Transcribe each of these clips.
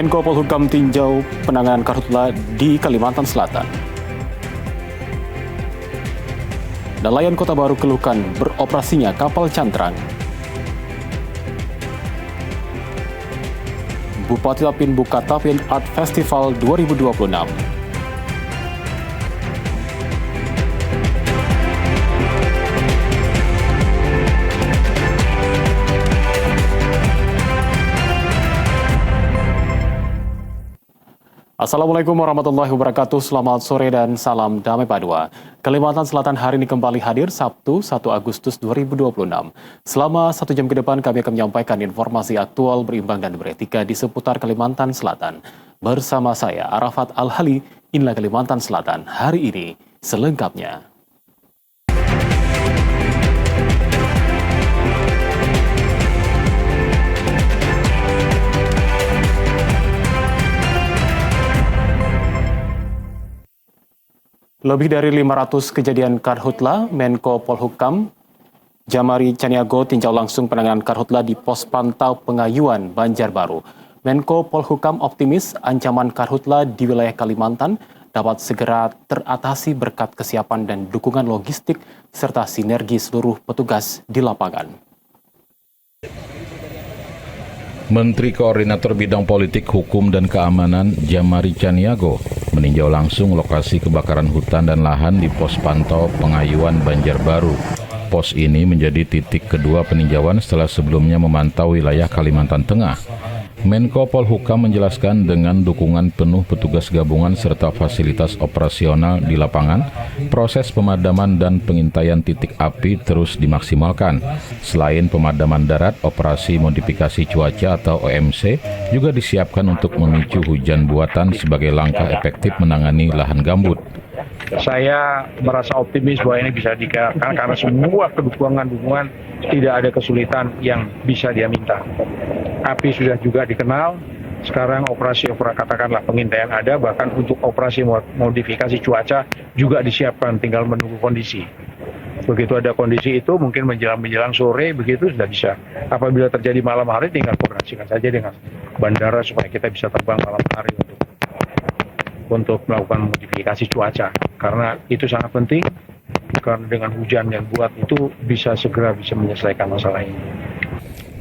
Menko Polhukam tinjau penanganan karhutla di Kalimantan Selatan. Nelayan Kota Baru keluhkan beroperasinya kapal cantrang. Bupati Tapin buka Tapin Art Festival 2026. Assalamualaikum warahmatullahi wabarakatuh, selamat sore dan salam damai padua. Kalimantan Selatan hari ini kembali hadir Sabtu 1 Agustus 2026. Selama 1 jam ke depan kami akan menyampaikan informasi aktual, berimbang dan beretika di seputar Kalimantan Selatan. Bersama saya Arafat Al-Hali, inilah Kalimantan Selatan hari ini selengkapnya. Lebih dari 500 kejadian karhutla, Menko Polhukam Jamari Caniago tinjau langsung penanganan karhutla di pos pantau Pengayuan, Banjarbaru. Menko Polhukam optimis ancaman karhutla di wilayah Kalimantan dapat segera teratasi berkat kesiapan dan dukungan logistik serta sinergi seluruh petugas di lapangan. Menteri Koordinator Bidang Politik, Hukum, dan Keamanan Jamari Caniago meninjau langsung lokasi kebakaran hutan dan lahan di pos pantau Pengayuan, Banjarbaru. Pos ini menjadi titik kedua peninjauan setelah sebelumnya memantau wilayah Kalimantan Tengah. Menko Polhukam menjelaskan dengan dukungan penuh petugas gabungan serta fasilitas operasional di lapangan, proses pemadaman dan pengintaian titik api terus dimaksimalkan. Selain pemadaman darat, operasi modifikasi cuaca atau OMC juga disiapkan untuk memicu hujan buatan sebagai langkah efektif menangani lahan gambut. Saya merasa optimis bahwa ini bisa dikatakan karena semua dukungan tidak ada kesulitan yang bisa dia minta. Api sudah juga dikenal, sekarang operasi katakanlah pengintaian ada, bahkan untuk operasi modifikasi cuaca juga disiapkan, tinggal menunggu kondisi. Begitu ada kondisi itu mungkin menjelang sore begitu sudah bisa. Apabila terjadi malam hari tinggal koordinasikan saja dengan bandara supaya kita bisa terbang malam hari untuk melakukan modifikasi cuaca, karena itu sangat penting, karena dengan hujan yang buat itu bisa menyelesaikan masalah ini.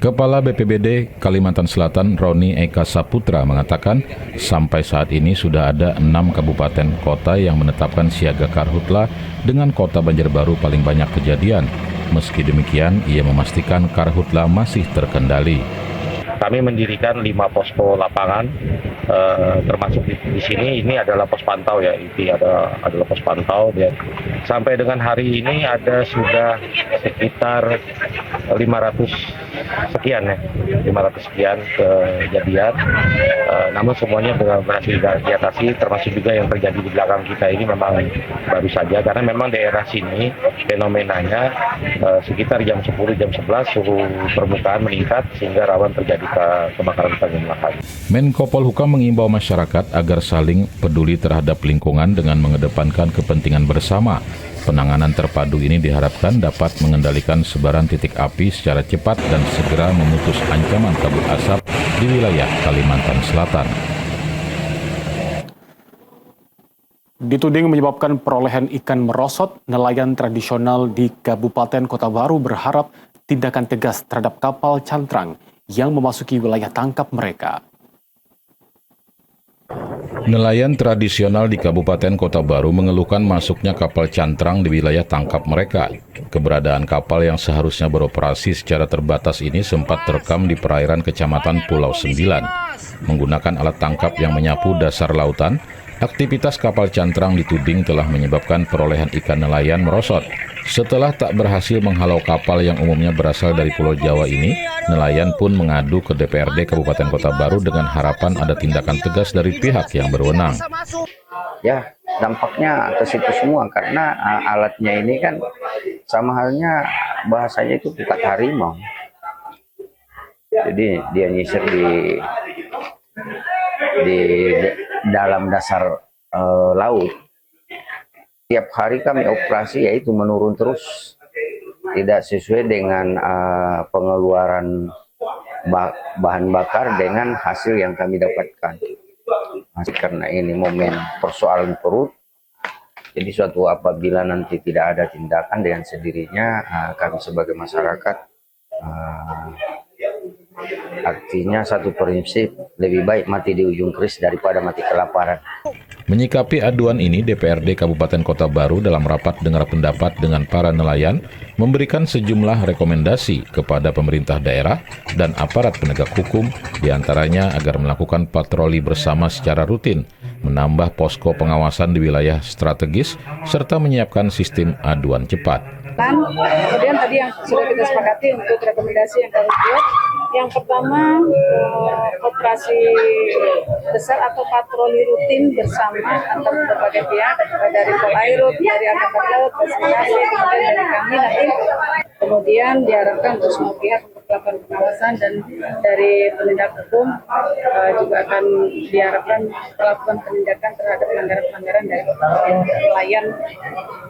Kepala BPBD Kalimantan Selatan Roni Eka Saputra mengatakan sampai saat ini sudah ada 6 kabupaten kota yang menetapkan siaga karhutla dengan kota Banjarbaru paling banyak kejadian. Meski demikian, ia memastikan karhutla masih terkendali. Kami mendirikan 5 posko lapangan, termasuk di sini ini adalah pos pantau ya, ini adalah pos pantau. Ya. Sampai dengan hari ini ada sudah sekitar 500 sekian kejadian. Namun semuanya berhasil diatasi, termasuk juga yang terjadi di belakang kita ini memang baru saja, karena memang daerah sini fenomenanya sekitar jam 10, jam 11 suhu permukaan meningkat sehingga rawan terjadi kebakaran hutan dan lahan. Menko Polhukam mengimbau masyarakat agar saling peduli terhadap lingkungan dengan mengedepankan kepentingan bersama. Penanganan terpadu ini diharapkan dapat mengendalikan sebaran titik api secara cepat dan segera memutus ancaman kabut asap di wilayah Kalimantan Selatan. Dituding menyebabkan perolehan ikan merosot, nelayan tradisional di Kabupaten Kota Baru berharap tindakan tegas terhadap kapal cantrang yang memasuki wilayah tangkap mereka. Nelayan tradisional di Kabupaten Kota Baru mengeluhkan masuknya kapal cantrang di wilayah tangkap mereka. Keberadaan kapal yang seharusnya beroperasi secara terbatas ini sempat terekam di perairan Kecamatan Pulau Sembilan. Menggunakan alat tangkap yang menyapu dasar lautan, aktivitas kapal cantrang dituding telah menyebabkan perolehan ikan nelayan merosot. Setelah tak berhasil menghalau kapal yang umumnya berasal dari Pulau Jawa ini, nelayan pun mengadu ke DPRD Kabupaten Kota Baru dengan harapan ada tindakan tegas dari pihak yang berwenang. Ya, dampaknya ke situ semua karena alatnya ini kan sama halnya bahasanya itu pukat harimau. Jadi dia nyisir di dalam dasar laut. Tiap hari kami operasi yaitu menurun terus, tidak sesuai dengan pengeluaran bahan bakar dengan hasil yang kami dapatkan. Karena ini momen persoalan perut, jadi suatu apabila nanti tidak ada tindakan dengan sendirinya, kami sebagai masyarakat artinya satu prinsip, lebih baik mati di ujung keris daripada mati kelaparan. Menyikapi aduan ini, DPRD Kabupaten Kota Baru dalam rapat dengar pendapat dengan para nelayan memberikan sejumlah rekomendasi kepada pemerintah daerah dan aparat penegak hukum, diantaranya agar melakukan patroli bersama secara rutin, menambah posko pengawasan di wilayah strategis, serta menyiapkan sistem aduan cepat. Kemudian tadi yang sudah kita sepakati untuk rekomendasi yang kami buat, yang pertama operasi besar atau patroli rutin bersama antar berbagai pihak, dari Polairut, dari Angkatan Laut, Basarnas, kemudian dari kami nanti. Kemudian diharapkan untuk semua pihak untuk melakukan pengawasan, dan dari penindak hukum juga akan diharapkan melakukan penindakan terhadap pelanggaran-pelanggaran dari nelayan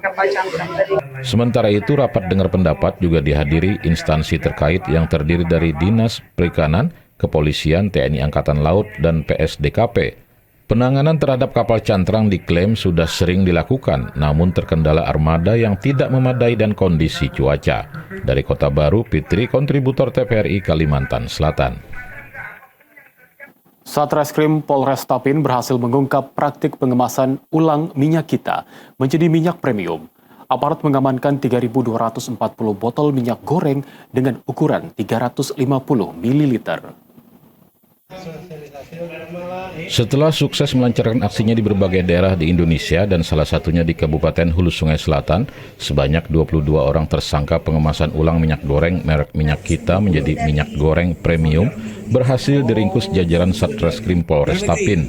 kapal cantrang tadi. Sementara itu, rapat dengar pendapat juga dihadiri instansi terkait yang terdiri dari Dinas Perikanan, Kepolisian, TNI Angkatan Laut, dan PSDKP. Penanganan terhadap kapal cantrang diklaim sudah sering dilakukan, namun terkendala armada yang tidak memadai dan kondisi cuaca. Dari Kota Baru, Fitri, kontributor TVRI Kalimantan Selatan. Satreskrim Polres Tapin berhasil mengungkap praktik pengemasan ulang minyak kita menjadi minyak premium. Aparat mengamankan 3.240 botol minyak goreng dengan ukuran 350 ml. Setelah sukses melancarkan aksinya di berbagai daerah di Indonesia dan salah satunya di Kabupaten Hulu Sungai Selatan, sebanyak 22 orang tersangka pengemasan ulang minyak goreng merek Minyak Kita menjadi minyak goreng premium berhasil diringkus jajaran Satreskrim Polres Tapin.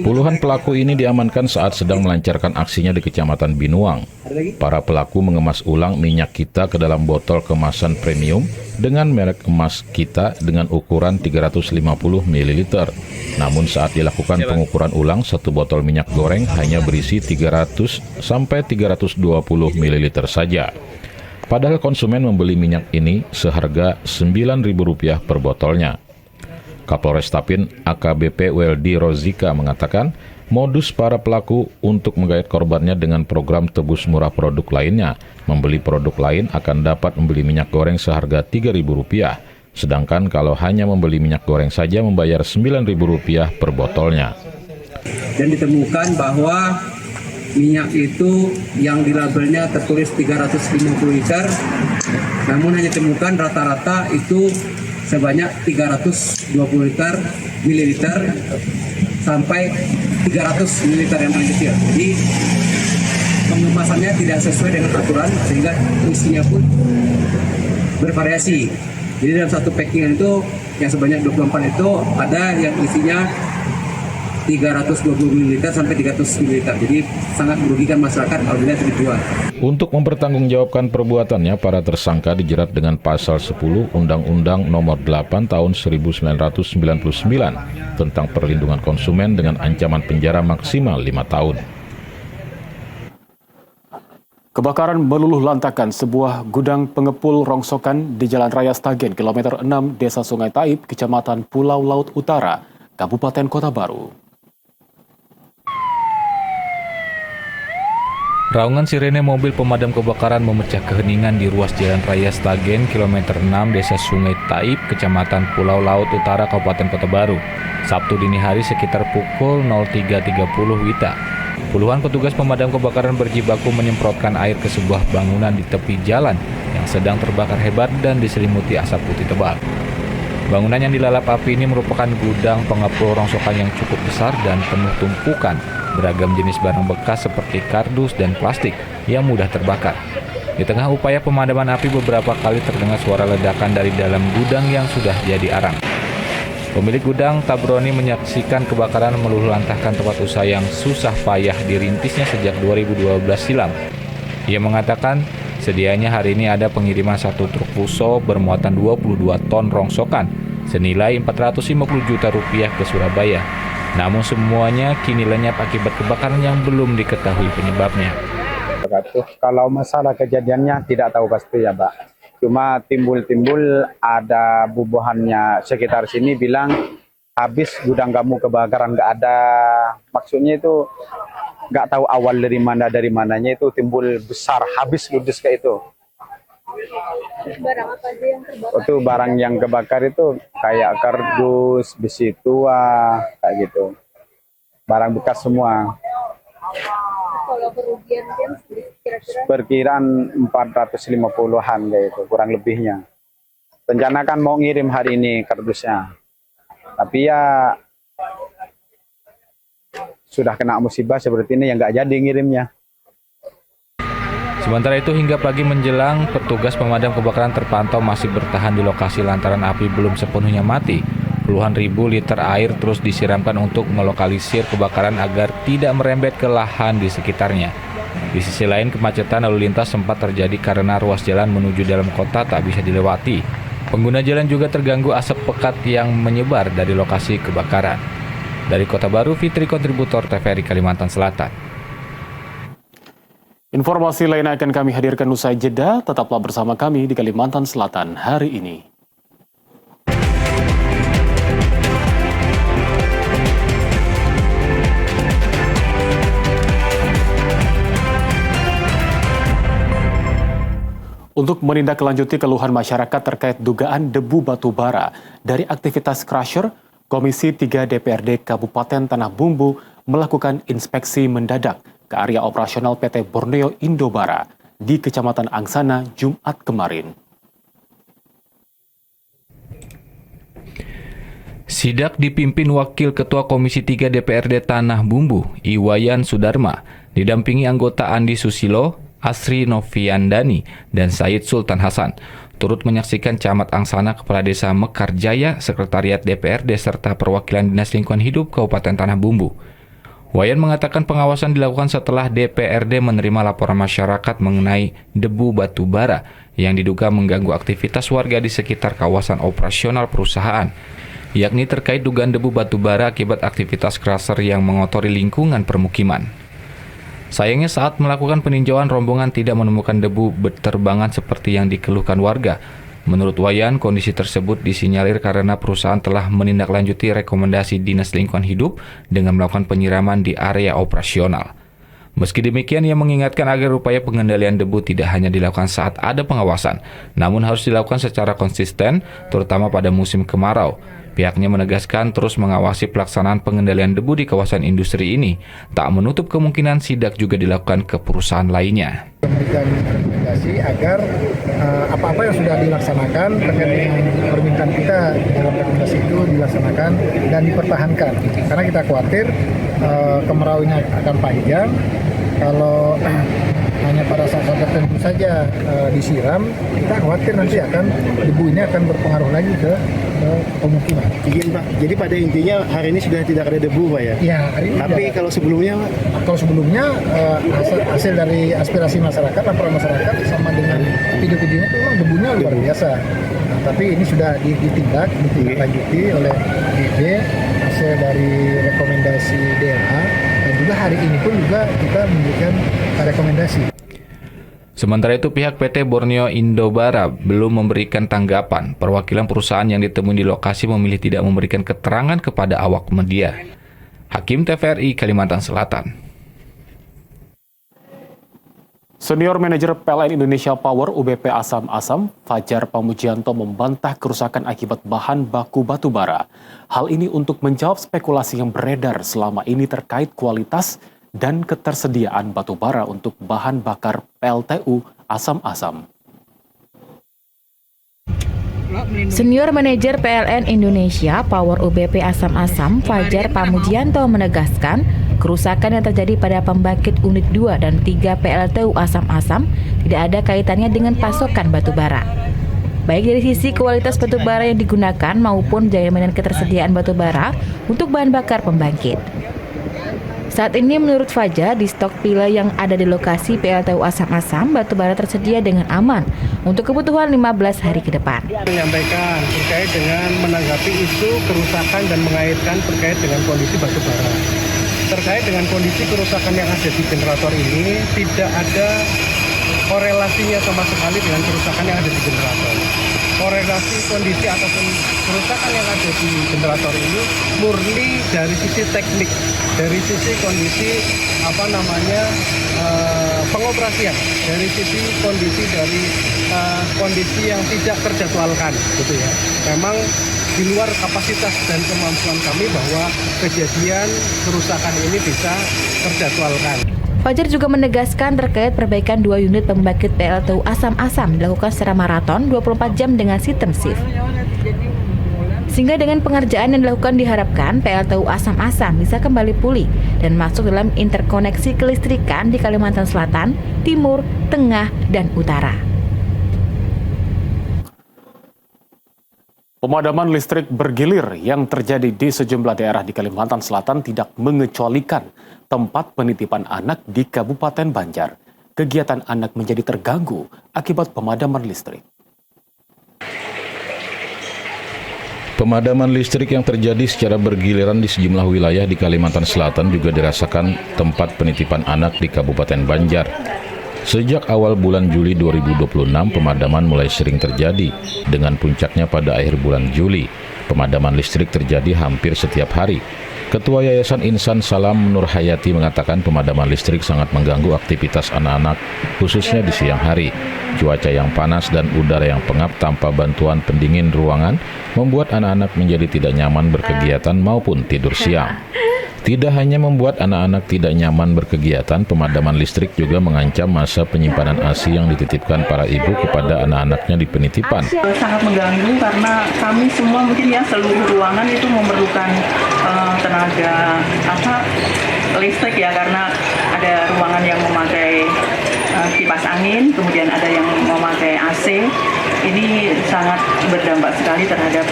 Puluhan pelaku ini diamankan saat sedang melancarkan aksinya di Kecamatan Binuang. Para pelaku mengemas ulang minyak kita ke dalam botol kemasan premium dengan merek emas kita dengan ukuran 350 ml. Namun saat dilakukan pengukuran ulang, satu botol minyak goreng hanya berisi 300 sampai 320 ml saja. Padahal konsumen membeli minyak ini seharga Rp9.000 per botolnya. Kapolres Tapin AKBP Weldy Rozika mengatakan modus para pelaku untuk menggait korbannya dengan program tebus murah produk lainnya. Membeli produk lain akan dapat membeli minyak goreng seharga Rp3.000. Sedangkan kalau hanya membeli minyak goreng saja membayar Rp9.000 per botolnya. Dan ditemukan bahwa minyak itu yang di labelnya tertulis 350 liter, namun hanya ditemukan rata-rata itu sebanyak 320 mililiter sampai 300 mililiter yang paling kecil. Jadi pengemasannya tidak sesuai dengan aturan sehingga isinya pun bervariasi. Jadi dalam satu packingan itu yang sebanyak 24 itu ada yang isinya 320 ml sampai 300 ml. Jadi sangat merugikan masyarakat apabila itu dijual. Untuk mempertanggungjawabkan perbuatannya, para tersangka dijerat dengan pasal 10 Undang-Undang Nomor 8 Tahun 1999 tentang perlindungan konsumen dengan ancaman penjara maksimal 5 tahun. Kebakaran meluluh lantakan sebuah gudang pengepul rongsokan di Jalan Raya Stagen, kilometer 6, Desa Sungai Taib, Kecamatan Pulau Laut Utara, Kabupaten Kota Baru. Raungan sirene mobil pemadam kebakaran memecah keheningan di ruas Jalan Raya Stagen, kilometer 6, Desa Sungai Taib, Kecamatan Pulau Laut Utara, Kabupaten Kota Baru, Sabtu dini hari sekitar pukul 03.30 WITA. Puluhan petugas pemadam kebakaran berjibaku menyemprotkan air ke sebuah bangunan di tepi jalan yang sedang terbakar hebat dan diselimuti asap putih tebal. Bangunan yang dilalap api ini merupakan gudang pengepul rongsokan yang cukup besar dan penuh tumpukan beragam jenis barang bekas seperti kardus dan plastik yang mudah terbakar. Di tengah upaya pemadaman api, beberapa kali terdengar suara ledakan dari dalam gudang yang sudah jadi arang. Pemilik gudang Tabroni menyaksikan kebakaran meluluh lantahkan tempat usaha yang susah payah dirintisnya sejak 2012 silam. Ia mengatakan sedianya hari ini ada pengiriman satu truk fuso bermuatan 22 ton rongsokan senilai Rp450 juta ke Surabaya. Namun semuanya kini lenyap akibat kebakaran yang belum diketahui penyebabnya. Kalau masalah kejadiannya tidak tahu pasti ya, Pak. Cuma timbul-timbul ada bubuhannya sekitar sini bilang habis gudang kamu kebakaran, nggak ada. Maksudnya itu nggak tahu awal dari mananya itu timbul besar, habis ludes kayak itu. Barang apa aja yang terbakar? Itu barang yang kebakar itu kayak kardus, besi tua, kayak gitu. Barang bekas semua. Kalau kerugian kan kira-kira Perkiraan 450-an kayak itu, kurang lebihnya. Rencana kan mau ngirim hari ini kardusnya. Tapi ya sudah kena musibah seperti ini yang nggak jadi ngirimnya. Sementara itu hingga pagi menjelang, petugas pemadam kebakaran terpantau masih bertahan di lokasi lantaran api belum sepenuhnya mati. Puluhan ribu liter air terus disiramkan untuk melokalisir kebakaran agar tidak merembet ke lahan di sekitarnya. Di sisi lain, kemacetan lalu lintas sempat terjadi karena ruas jalan menuju dalam kota tak bisa dilewati. Pengguna jalan juga terganggu asap pekat yang menyebar dari lokasi kebakaran. Dari Kota Baru, Fitri, kontributor TVRI Kalimantan Selatan. Informasi lain akan kami hadirkan usai jeda. Tetaplah bersama kami di Kalimantan Selatan hari ini. Untuk menindaklanjuti keluhan masyarakat terkait dugaan debu batu bara dari aktivitas crusher, Komisi 3 DPRD Kabupaten Tanah Bumbu melakukan inspeksi mendadak ke area operasional PT Borneo Indobara di Kecamatan Angsana Jumat kemarin. Sidak dipimpin Wakil Ketua Komisi 3 DPRD Tanah Bumbu, Iwayan Sudarma, didampingi anggota Andi Susilo, Asri Noviandani, dan Said Sultan Hasan. Turut menyaksikan Camat Angsana, Kepala Desa Mekar Jaya, Sekretariat DPRD, serta perwakilan Dinas Lingkungan Hidup Kabupaten Tanah Bumbu. Wayan mengatakan pengawasan dilakukan setelah DPRD menerima laporan masyarakat mengenai debu batu bara yang diduga mengganggu aktivitas warga di sekitar kawasan operasional perusahaan, yakni terkait dugaan debu batu bara akibat aktivitas crusher yang mengotori lingkungan permukiman. Sayangnya saat melakukan peninjauan, rombongan tidak menemukan debu berterbangan seperti yang dikeluhkan warga. Menurut Wayan, kondisi tersebut disinyalir karena perusahaan telah menindaklanjuti rekomendasi Dinas Lingkungan Hidup dengan melakukan penyiraman di area operasional. Meski demikian, ia mengingatkan agar upaya pengendalian debu tidak hanya dilakukan saat ada pengawasan, namun harus dilakukan secara konsisten, terutama pada musim kemarau. Pihaknya menegaskan terus mengawasi pelaksanaan pengendalian debu di kawasan industri ini, tak menutup kemungkinan sidak juga dilakukan ke perusahaan lainnya. Memberikan rekomendasi agar apa-apa yang sudah dilaksanakan terkait dengan permintaan kita dalam rekomendasi itu dilaksanakan dan dipertahankan. Karena kita khawatir kemarau ini akan panjang. Kalau hanya pada saat tertentu saja disiram, kita khawatir nanti debu ini akan berpengaruh lagi ke pemukiman. Izin Pak, jadi pada intinya hari ini sudah tidak ada debu Pak ya? Ya, hari ini. Tapi kalau sebelumnya Pak? Kalau sebelumnya hasil dari aspirasi masyarakat, laporan masyarakat sama dengan video-videonya itu memang debunya luar biasa. Nah, tapi ini sudah ditindaklanjuti oleh DB hasil dari rekomendasi DLH, dan juga hari ini pun juga kita memberikan rekomendasi. Sementara itu, pihak PT Borneo Indobara belum memberikan tanggapan. Perwakilan perusahaan yang ditemui di lokasi memilih tidak memberikan keterangan kepada awak media. Hakim TVRI Kalimantan Selatan. Senior Manajer PLN Indonesia Power UBP Asam Asam, Fajar Pamujianto membantah kerusakan akibat bahan baku batu bara. Hal ini untuk menjawab spekulasi yang beredar selama ini terkait kualitas dan ketersediaan batu bara untuk bahan bakar PLTU Asam Asam. Senior Manajer PLN Indonesia Power UBP Asam Asam, Fajar Pamujianto menegaskan kerusakan yang terjadi pada pembangkit unit 2 dan 3 PLTU Asam Asam tidak ada kaitannya dengan pasokan batu bara. Baik dari sisi kualitas batu bara yang digunakan maupun jaminan ketersediaan batu bara untuk bahan bakar pembangkit. Saat ini menurut Fajar, di stok pila yang ada di lokasi PLTU Asam Asam, batu bara tersedia dengan aman untuk kebutuhan 15 hari ke depan. Menyampaikan terkait dengan menanggapi isu kerusakan dan mengaitkan terkait dengan kondisi batu bara. Terkait dengan kondisi kerusakan yang ada di generator ini, tidak ada korelasinya sama sekali dengan kerusakan yang ada di generator. Korelasi kondisi ataupun kerusakan yang ada di generator ini murni dari sisi teknik, dari sisi kondisi pengoperasian, dari sisi kondisi kondisi yang tidak terjadwalkan, gitu ya. Memang di luar kapasitas dan kemampuan kami bahwa kejadian kerusakan ini bisa terjadwalkan. Fajar juga menegaskan terkait perbaikan 2 unit pembangkit PLTU Asam-Asam dilakukan secara maraton 24 jam dengan sistem shift. Sehingga dengan pengerjaan yang dilakukan diharapkan PLTU Asam-Asam bisa kembali pulih dan masuk dalam interkoneksi kelistrikan di Kalimantan Selatan, Timur, Tengah, dan Utara. Pemadaman listrik bergilir yang terjadi di sejumlah daerah di Kalimantan Selatan tidak mengecualikan tempat penitipan anak di Kabupaten Banjar. Kegiatan anak menjadi terganggu akibat pemadaman listrik. Pemadaman listrik yang terjadi secara bergiliran di sejumlah wilayah di Kalimantan Selatan juga dirasakan tempat penitipan anak di Kabupaten Banjar. Sejak awal bulan Juli 2026, pemadaman mulai sering terjadi, dengan puncaknya pada akhir bulan Juli. Pemadaman listrik terjadi hampir setiap hari. Ketua Yayasan Insan Salam Nur Hayati mengatakan pemadaman listrik sangat mengganggu aktivitas anak-anak, khususnya di siang hari. Cuaca yang panas dan udara yang pengap tanpa bantuan pendingin ruangan membuat anak-anak menjadi tidak nyaman berkegiatan maupun tidur siang. Tidak hanya membuat anak-anak tidak nyaman berkegiatan, pemadaman listrik juga mengancam masa penyimpanan ASI yang dititipkan para ibu kepada anak-anaknya di penitipan. Sangat mengganggu karena kami semua mungkin ya seluruh ruangan itu memerlukan tenaga listrik ya, karena ada ruangan yang memakai kipas angin, kemudian ada yang memakai AC. Ini sangat berdampak sekali terhadap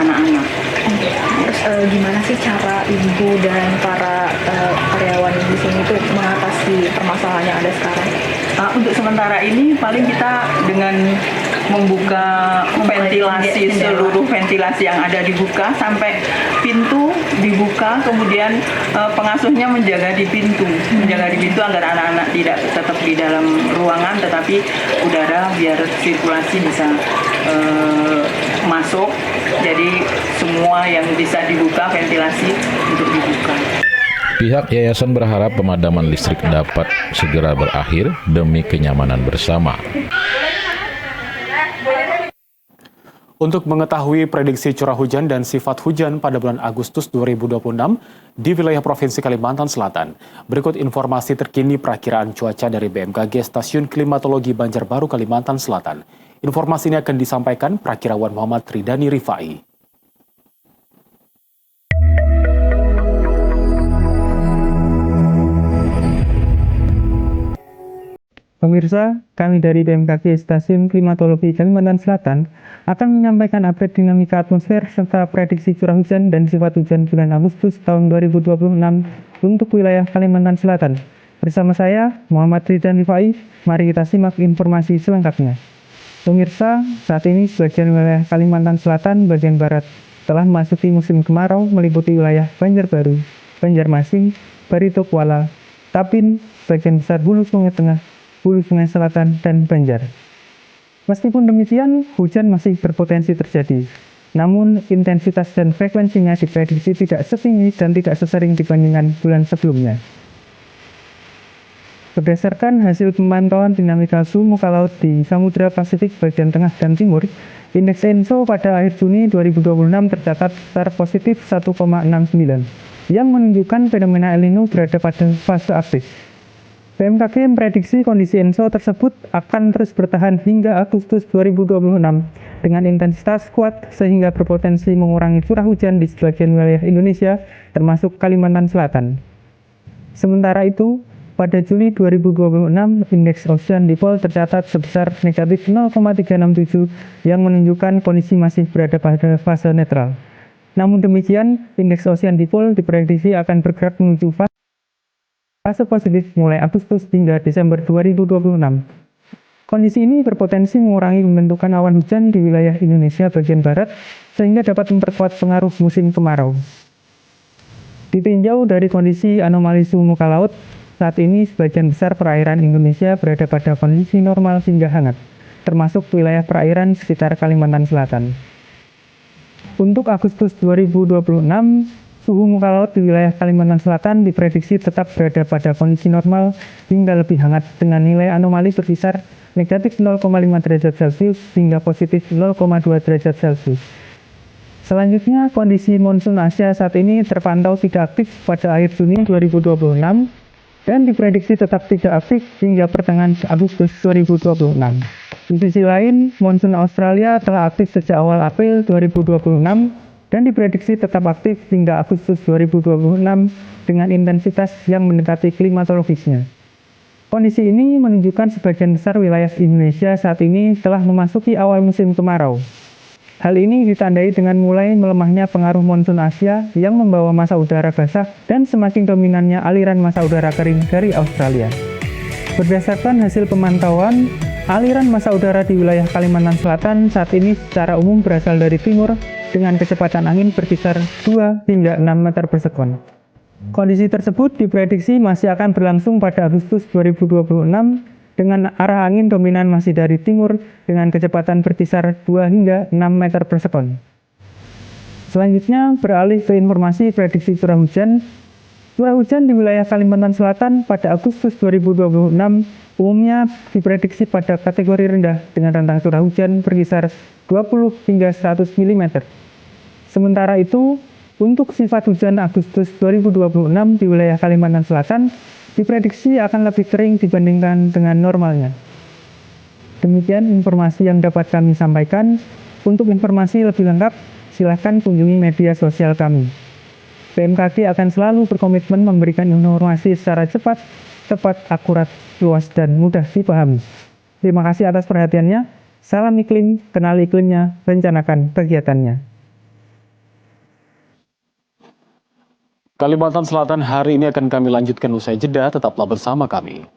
anak-anak. Terus gimana sih cara ibu dan para karyawan di sini tuh mengatasi permasalahan yang ada sekarang? Untuk sementara ini paling kita dengan membuka ventilasi, seluruh ventilasi yang ada dibuka sampai pintu dibuka, kemudian pengasuhnya menjaga di pintu agar anak-anak tidak tetap di dalam ruangan, tetapi udara biar sirkulasi bisa masuk. Jadi semua yang bisa dibuka ventilasi untuk dibuka. Pihak yayasan berharap pemadaman listrik dapat segera berakhir demi kenyamanan bersama. Untuk mengetahui prediksi curah hujan dan sifat hujan pada bulan Agustus 2026 di wilayah Provinsi Kalimantan Selatan, berikut informasi terkini perakiraan cuaca dari BMKG Stasiun Klimatologi Banjarbaru, Kalimantan Selatan. Informasi ini akan disampaikan Prakirawan Muhammad Ridani Rifai. Pemirsa, kami dari BMKG Stasiun Klimatologi Kalimantan Selatan akan menyampaikan update dinamika atmosfer serta prediksi curah hujan dan sifat hujan bulan Agustus tahun 2026 untuk wilayah Kalimantan Selatan. Bersama saya, Muhammad Ridani Rifai, mari kita simak informasi selengkapnya. Pemirsa, saat ini sebagian wilayah Kalimantan Selatan bagian barat telah memasuki musim kemarau meliputi wilayah Banjarbaru, Banjarmasin, Barito Kuala, Tapin, bagian besar Hulu Sungai Tengah, Hulu Sungai Selatan, dan Banjar. Meskipun demikian, hujan masih berpotensi terjadi. Namun, intensitas dan frekuensinya diprediksi tidak setinggi dan tidak sesering dibandingkan bulan sebelumnya. Berdasarkan hasil pemantauan dinamika suhu muka laut di Samudra Pasifik bagian tengah dan timur, indeks ENSO pada akhir Juni 2026 tercatat secara positif 1,69, yang menunjukkan fenomena El Nino berada pada fase aktif. BMKG memprediksi kondisi ENSO tersebut akan terus bertahan hingga Agustus 2026 dengan intensitas kuat sehingga berpotensi mengurangi curah hujan di sebagian wilayah Indonesia termasuk Kalimantan Selatan. Sementara itu, pada Juli 2026, indeks ocean dipole tercatat sebesar negatif 0,367 yang menunjukkan kondisi masih berada pada fase netral. Namun demikian, indeks ocean dipole diprediksi akan bergerak menuju fase positif mulai Agustus hingga Desember 2026. Kondisi ini berpotensi mengurangi pembentukan awan hujan di wilayah Indonesia bagian barat sehingga dapat memperkuat pengaruh musim kemarau. Ditinjau dari kondisi anomali suhu muka laut, saat ini sebagian besar perairan Indonesia berada pada kondisi normal hingga hangat, termasuk wilayah perairan sekitar Kalimantan Selatan. Untuk Agustus 2026, suhu muka laut di wilayah Kalimantan Selatan diprediksi tetap berada pada kondisi normal hingga lebih hangat dengan nilai anomali berkisar negatif 0,5 derajat Celcius hingga positif 0,2 derajat Celcius. Selanjutnya, kondisi monsun Asia saat ini terpantau tidak aktif pada akhir Juni 2026 dan diprediksi tetap tidak aktif hingga pertengahan Agustus 2026. Di sisi lain, monsun Australia telah aktif sejak awal April 2026 dan diprediksi tetap aktif hingga Agustus 2026 dengan intensitas yang mendekati klimatologisnya. Kondisi ini menunjukkan sebagian besar wilayah Indonesia saat ini telah memasuki awal musim kemarau. Hal ini ditandai dengan mulai melemahnya pengaruh monsun Asia yang membawa massa udara basah dan semakin dominannya aliran massa udara kering dari Australia. Berdasarkan hasil pemantauan, aliran massa udara di wilayah Kalimantan Selatan saat ini secara umum berasal dari timur dengan kecepatan angin berkisar 2 hingga 6 meter per sekon. Kondisi tersebut diprediksi masih akan berlangsung pada Agustus 2026 dengan arah angin dominan masih dari timur dengan kecepatan berkisar 2 hingga 6 meter per sekon. Selanjutnya, beralih ke informasi prediksi curah hujan. Curah hujan di wilayah Kalimantan Selatan pada Agustus 2026 umumnya diprediksi pada kategori rendah dengan rentang curah hujan berkisar 20 hingga 100 mm. Sementara itu, untuk sifat hujan Agustus 2026 di wilayah Kalimantan Selatan diprediksi akan lebih kering dibandingkan dengan normalnya. Demikian informasi yang dapat kami sampaikan. Untuk informasi lebih lengkap, silakan kunjungi media sosial kami. BMKG akan selalu berkomitmen memberikan informasi secara cepat, tepat, akurat, luas, dan mudah dipahami. Terima kasih atas perhatiannya. Salam iklim, kenal iklimnya, rencanakan kegiatannya. Kalimantan Selatan hari ini akan kami lanjutkan usai jeda, tetaplah bersama kami.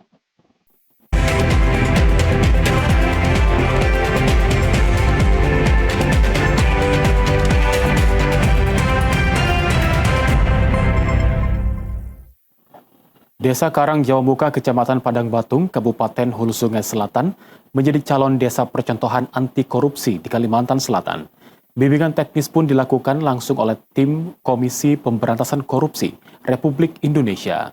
Desa Karang Jawa Muka, Kecamatan Padang Batung, Kabupaten Hulu Sungai Selatan, menjadi calon desa percontohan anti korupsi di Kalimantan Selatan. Bimbingan teknis pun dilakukan langsung oleh tim Komisi Pemberantasan Korupsi Republik Indonesia.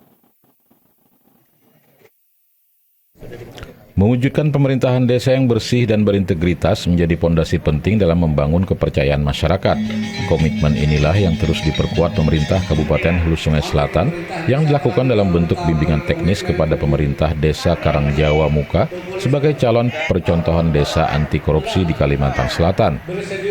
Mewujudkan pemerintahan desa yang bersih dan berintegritas menjadi pondasi penting dalam membangun kepercayaan masyarakat. Komitmen inilah yang terus diperkuat pemerintah Kabupaten Hulu Sungai Selatan yang dilakukan dalam bentuk bimbingan teknis kepada pemerintah Desa Karang Jawa Muka sebagai calon percontohan desa anti korupsi di Kalimantan Selatan.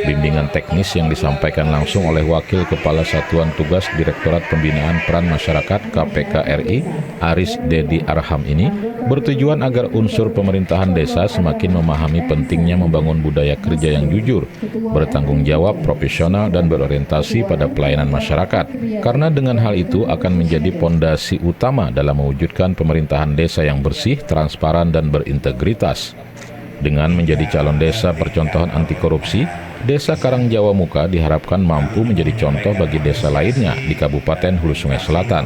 Bimbingan teknis yang disampaikan langsung oleh Wakil Kepala Satuan Tugas Direktorat Pembinaan Peran Masyarakat KPK RI, Aris Dedi Arham ini bertujuan agar unsur pemerintahan desa semakin memahami pentingnya membangun budaya kerja yang jujur, bertanggung jawab, profesional, dan berorientasi pada pelayanan masyarakat. Karena dengan hal itu akan menjadi pondasi utama dalam mewujudkan pemerintahan desa yang bersih, transparan, dan berintegritas. Dengan menjadi calon desa percontohan anti korupsi, Desa Karang Jawa Muka diharapkan mampu menjadi contoh bagi desa lainnya di Kabupaten Hulu Sungai Selatan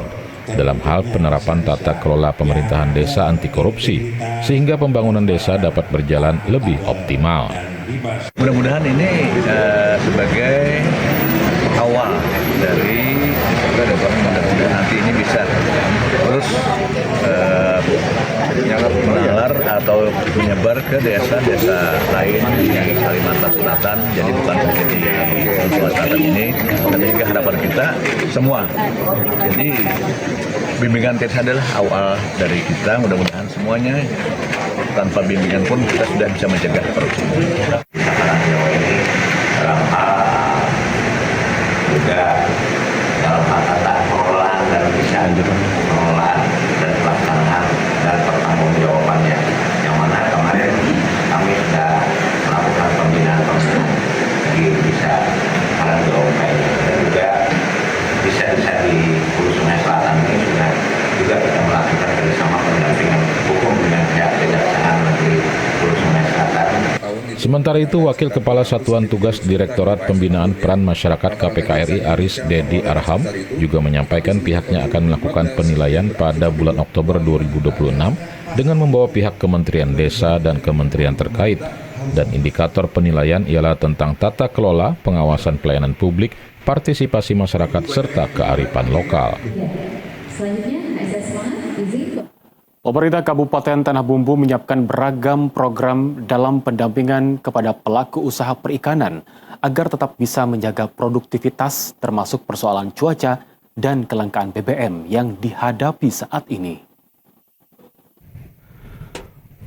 dalam hal penerapan tata kelola pemerintahan desa anti korupsi, sehingga pembangunan desa dapat berjalan lebih optimal. Mudah-mudahan ini sebagai awal dari mudah-mudahan nanti ini bisa terus menalar atau menyebar ke desa-desa lain di Kalimantan Selatan. Jadi bukan hanya di Kalimantan Selatan ini, tapi juga harapan kita semua. Jadi bimbingan teknis adalah awal dari kita. Mudah-mudahan semuanya tanpa bimbingan pun kita sudah bisa mencegah korupsi. Juga dalam hal tata kelola dan bisa pengelolaan dan pelaksanaan dan pertanggungjawabannya, yang mana kemarin kami sudah melakukan pembinaan jadi bisa Karang Jawa Muka dan juga bisa di Hulu Sungai Selatan ini juga kita melakukan kerjasama pendampingan hukum dengan pihak Kejaksaan Negeri Hulu Sungai Selatan. Sementara itu, Wakil Kepala Satuan Tugas Direktorat Pembinaan Peran Masyarakat KPK RI Aris Dedi Arham juga menyampaikan pihaknya akan melakukan penilaian pada bulan Oktober 2026 dengan membawa pihak Kementerian Desa dan Kementerian terkait. Dan indikator penilaian ialah tentang tata kelola, pengawasan pelayanan publik, partisipasi masyarakat, serta kearifan lokal. Pemerintah Kabupaten Tanah Bumbu menyiapkan beragam program dalam pendampingan kepada pelaku usaha perikanan agar tetap bisa menjaga produktivitas termasuk persoalan cuaca dan kelangkaan BBM yang dihadapi saat ini.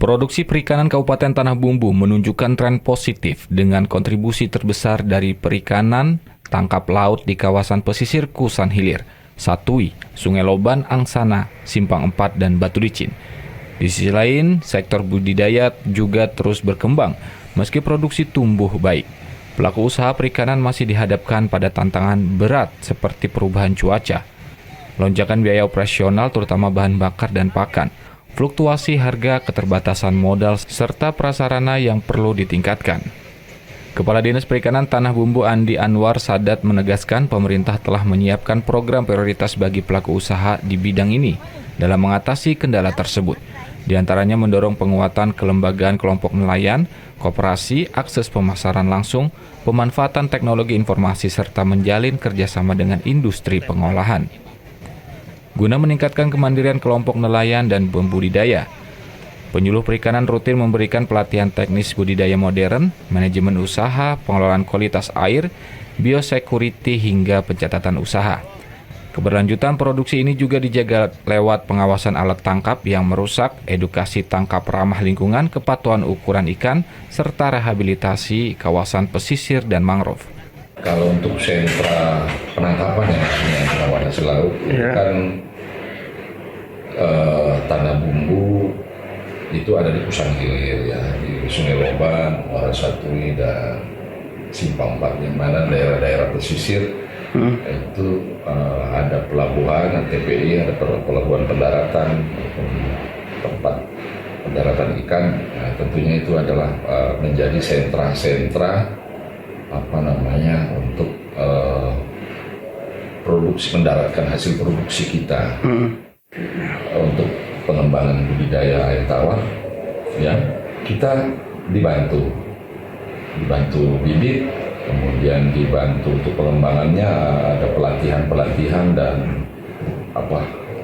Produksi perikanan Kabupaten Tanah Bumbu menunjukkan tren positif dengan kontribusi terbesar dari perikanan tangkap laut di kawasan pesisir Kusan Hilir, Satui, Sungai Loban, Angsana, Simpang 4, dan Batu Licin. Di sisi lain, sektor budidaya juga terus berkembang, meski produksi tumbuh baik. Pelaku usaha perikanan masih dihadapkan pada tantangan berat seperti perubahan cuaca, lonjakan biaya operasional terutama bahan bakar dan pakan, fluktuasi harga, keterbatasan modal, serta prasarana yang perlu ditingkatkan. Kepala Dinas Perikanan Tanah Bumbu Andi Anwar Sadat menegaskan pemerintah telah menyiapkan program prioritas bagi pelaku usaha di bidang ini dalam mengatasi kendala tersebut. Di antaranya mendorong penguatan kelembagaan kelompok nelayan, koperasi, akses pemasaran langsung, pemanfaatan teknologi informasi, serta menjalin kerjasama dengan industri pengolahan. Guna meningkatkan kemandirian kelompok nelayan dan pembudidaya, penyuluh perikanan rutin memberikan pelatihan teknis budidaya modern, manajemen usaha, pengelolaan kualitas air, biosecurity hingga pencatatan usaha. Keberlanjutan produksi ini juga dijaga lewat pengawasan alat tangkap yang merusak, edukasi tangkap ramah lingkungan, kepatuhan ukuran ikan, serta rehabilitasi kawasan pesisir dan mangrove. Kalau untuk sentra penangkapan yang pengawasan hasil laut itu kan Tanah Bumbu itu ada di Kusan Hilir, ya, di Sungai Loban, Muara Satui, dan Simpang 4, yang mana daerah-daerah pesisir itu ada pelabuhan, TPI, ada pelabuhan pendaratan, tempat pendaratan ikan. Nah, tentunya itu adalah menjadi sentra-sentra untuk produksi, mendaratkan hasil produksi kita untuk pengembangan budidaya air tawar. Ya, kita dibantu bibit, kemudian dibantu untuk pengembangannya, ada pelatihan dan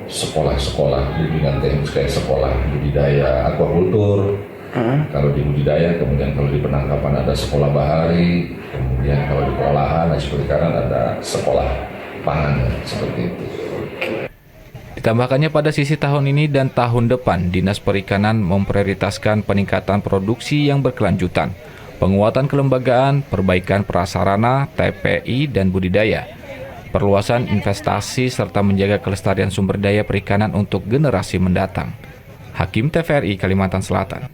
sekolah-sekolah bimbingan teknis kayak sekolah budidaya aquacultur. Kalau di budidaya, kemudian kalau di penangkapan ada sekolah bahari, kemudian kalau di pengolahan hasil perikanan ada sekolah pangan, seperti itu. Ditambahkannya pada sisi tahun ini dan tahun depan, Dinas Perikanan memprioritaskan peningkatan produksi yang berkelanjutan, penguatan kelembagaan, perbaikan prasarana, TPI, dan budidaya, perluasan investasi, serta menjaga kelestarian sumber daya perikanan untuk generasi mendatang. Hakim TVRI Kalimantan Selatan.